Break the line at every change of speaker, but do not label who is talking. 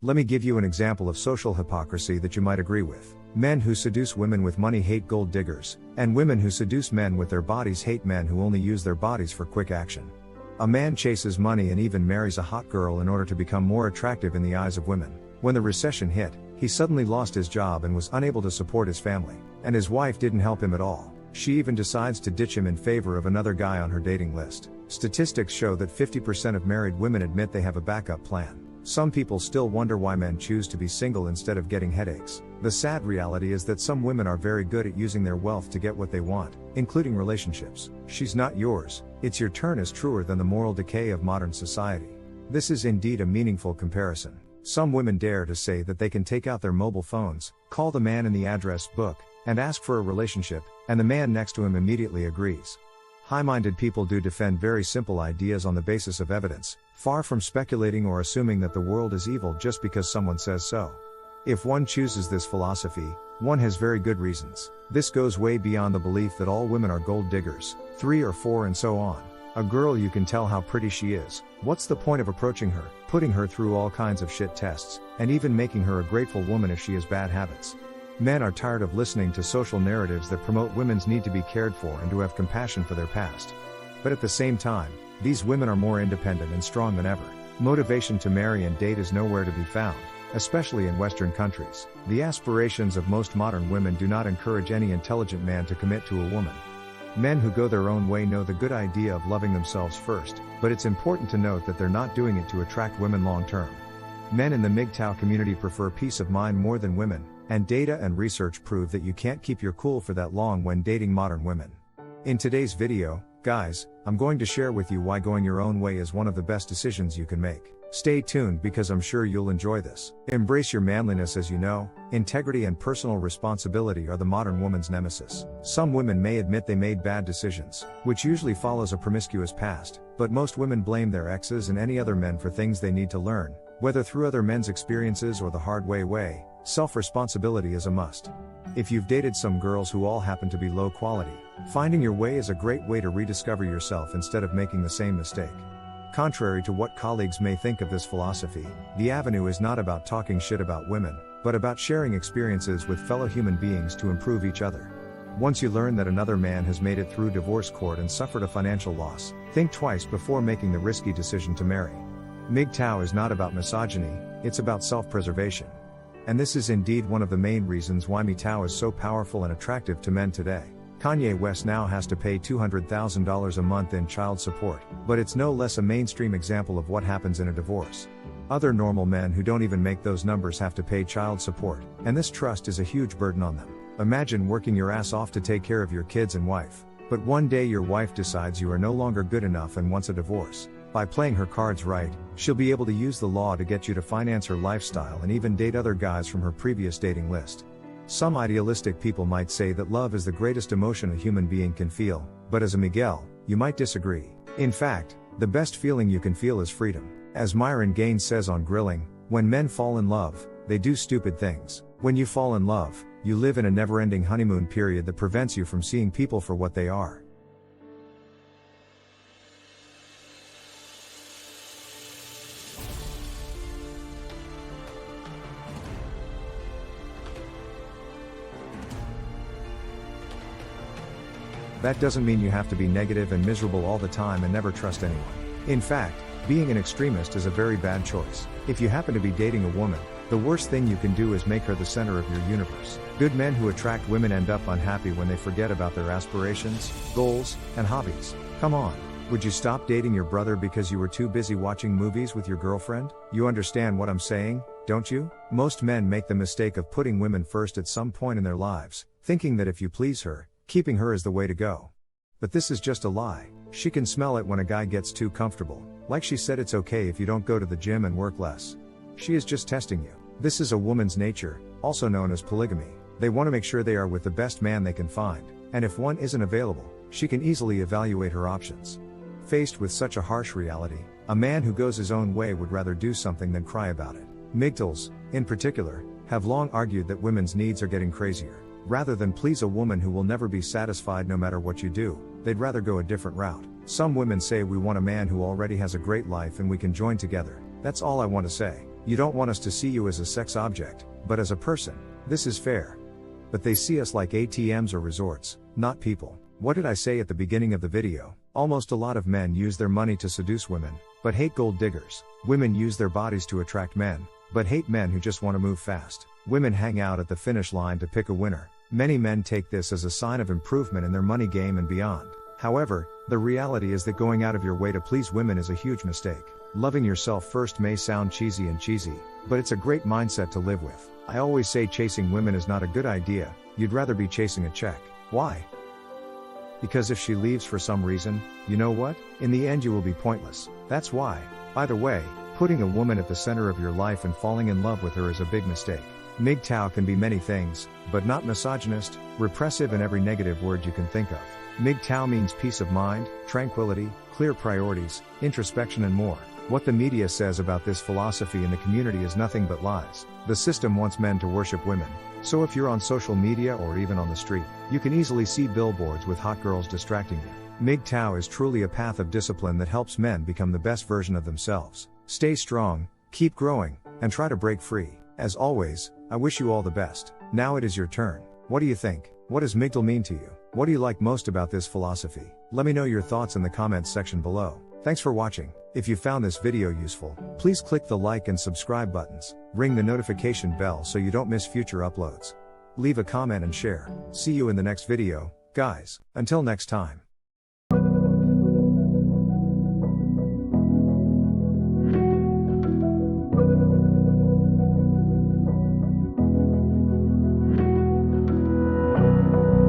Let me give you an example of social hypocrisy that you might agree with. Men who seduce women with money hate gold diggers, and women who seduce men with their bodies hate men who only use their bodies for quick action. A man chases money and even marries a hot girl in order to become more attractive in the eyes of women. When the recession hit, he suddenly lost his job and was unable to support his family, and his wife didn't help him at all. She even decides to ditch him in favor of another guy on her dating list. Statistics show that 50% of married women admit they have a backup plan. Some people still wonder why men choose to be single instead of getting headaches. The sad reality is that some women are very good at using their wealth to get what they want, including relationships. She's not yours, it's your turn is truer than the moral decay of modern society. This is indeed a meaningful comparison. Some women dare to say that they can take out their mobile phones, call the man in the address book, and ask for a relationship, and the man next to him immediately agrees. High-minded people do defend very simple ideas on the basis of evidence, far from speculating or assuming that the world is evil just because someone says so. If one chooses this philosophy, one has very good reasons. This goes way beyond the belief that all women are gold diggers, 3 or 4 and so on. A girl, you can tell how pretty she is. What's the point of approaching her, putting her through all kinds of shit tests, and even making her a grateful woman if she has bad habits? Men are tired of listening to social narratives that promote women's need to be cared for and to have compassion for their past. But at the same time, these women are more independent and strong than ever. Motivation to marry and date is nowhere to be found, especially in Western countries. The aspirations of most modern women do not encourage any intelligent man to commit to a woman. Men who go their own way know the good idea of loving themselves first, but it's important to note that they're not doing it to attract women long term. Men in the MGTOW community prefer peace of mind more than women, and data and research prove that you can't keep your cool for that long when dating modern women. In today's video, guys, I'm going to share with you why going your own way is one of the best decisions you can make. Stay tuned because I'm sure you'll enjoy this. Embrace your manliness. As you know, integrity and personal responsibility are the modern woman's nemesis. Some women may admit they made bad decisions, which usually follows a promiscuous past, but most women blame their exes and any other men for things they need to learn, whether through other men's experiences or the hard way. Self-responsibility is a must. If you've dated some girls who all happen to be low quality, finding your way is a great way to rediscover yourself instead of making the same mistake. Contrary to what colleagues may think of this philosophy, the avenue is not about talking shit about women, but about sharing experiences with fellow human beings to improve each other. Once you learn that another man has made it through divorce court and suffered a financial loss, think twice before making the risky decision to marry. MGTOW is not about misogyny, it's about self-preservation. And this is indeed one of the main reasons why MGTOW is so powerful and attractive to men today. Kanye West now has to pay $200,000 a month in child support, but it's no less a mainstream example of what happens in a divorce. Other normal men who don't even make those numbers have to pay child support, and this trust is a huge burden on them. Imagine working your ass off to take care of your kids and wife, but one day your wife decides you are no longer good enough and wants a divorce. By playing her cards right, she'll be able to use the law to get you to finance her lifestyle and even date other guys from her previous dating list. Some idealistic people might say that love is the greatest emotion a human being can feel, but as a Miguel, you might disagree. In fact, the best feeling you can feel is freedom. As Myron Gaines says on Grilling, when men fall in love, they do stupid things. When you fall in love, you live in a never-ending honeymoon period that prevents you from seeing people for what they are. That doesn't mean you have to be negative and miserable all the time and never trust anyone. In fact, being an extremist is a very bad choice. If you happen to be dating a woman, the worst thing you can do is make her the center of your universe. Good men who attract women end up unhappy when they forget about their aspirations, goals, and hobbies. Come on. Would you stop dating your brother because you were too busy watching movies with your girlfriend? You understand what I'm saying, don't you? Most men make the mistake of putting women first at some point in their lives, thinking that if you please her, keeping her is the way to go. But this is just a lie. She can smell it when a guy gets too comfortable. Like she said, it's okay if you don't go to the gym and work less. She is just testing you. This is a woman's nature, also known as polygamy. They want to make sure they are with the best man they can find, and if one isn't available, she can easily evaluate her options. Faced with such a harsh reality, a man who goes his own way would rather do something than cry about it. MGTOWs, in particular, have long argued that women's needs are getting crazier. Rather than please a woman who will never be satisfied no matter what you do, they'd rather go a different route. Some women say we want a man who already has a great life and we can join together. That's all I want to say. You don't want us to see you as a sex object, but as a person. This is fair. But they see us like ATMs or resorts, not people. What did I say at the beginning of the video? Almost a lot of men use their money to seduce women, but hate gold diggers. Women use their bodies to attract men, but hate men who just want to move fast. Women hang out at the finish line to pick a winner. Many men take this as a sign of improvement in their money game and beyond. However, the reality is that going out of your way to please women is a huge mistake. Loving yourself first may sound cheesy, but it's a great mindset to live with. I always say chasing women is not a good idea, you'd rather be chasing a check. Why? Because if she leaves for some reason, you know what? In the end you will be pointless. That's why. Either way, putting a woman at the center of your life and falling in love with her is a big mistake. MGTOW can be many things, but not misogynist, repressive and every negative word you can think of. MGTOW means peace of mind, tranquility, clear priorities, introspection and more. What the media says about this philosophy in the community is nothing but lies. The system wants men to worship women. So if you're on social media or even on the street, you can easily see billboards with hot girls distracting you. MGTOW is truly a path of discipline that helps men become the best version of themselves. Stay strong, keep growing, and try to break free. As always, I wish you all the best. Now it is your turn. What do you think? What does MGTOW mean to you? What do you like most about this philosophy? Let me know your thoughts in the comments section below. Thanks for watching. If you found this video useful, please click the like and subscribe buttons. Ring the notification bell so you don't miss future uploads. Leave a comment and share. See you in the next video, guys. Until next time.